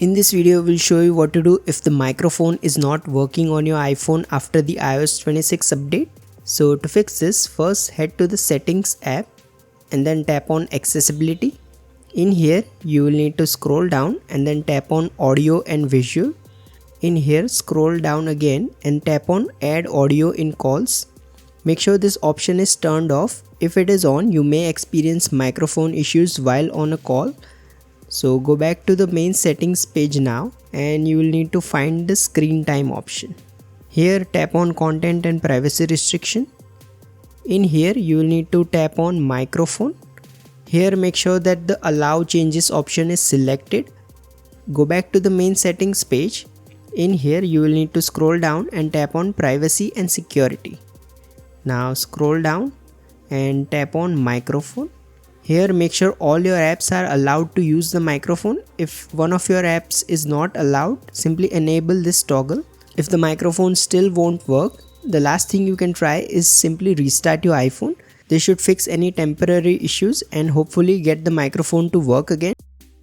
In this video, we'll show you what to do if the microphone is not working on your iPhone after the iOS 26 update. So to fix this, first head to the settings app and then tap on accessibility. In here, you will need to scroll down and then tap on audio and visual. In here, scroll down again and tap on add audio in calls. Make sure this option is turned off. If it is on, you may experience microphone issues while on a call. So go back to the main settings page now and you will need to find the screen time option. Here tap on content and privacy restriction. In here you will need to tap on microphone. Here make sure that the allow changes option is selected. Go back to the main settings page. In here you will need to scroll down and tap on privacy and security. Now scroll down and tap on microphone. Here make sure all your apps are allowed to use the microphone. If one of your apps is not allowed, simply enable this toggle. If the microphone still won't work, the last thing you can try is simply restart your iPhone. This should fix any temporary issues and hopefully get the microphone to work again.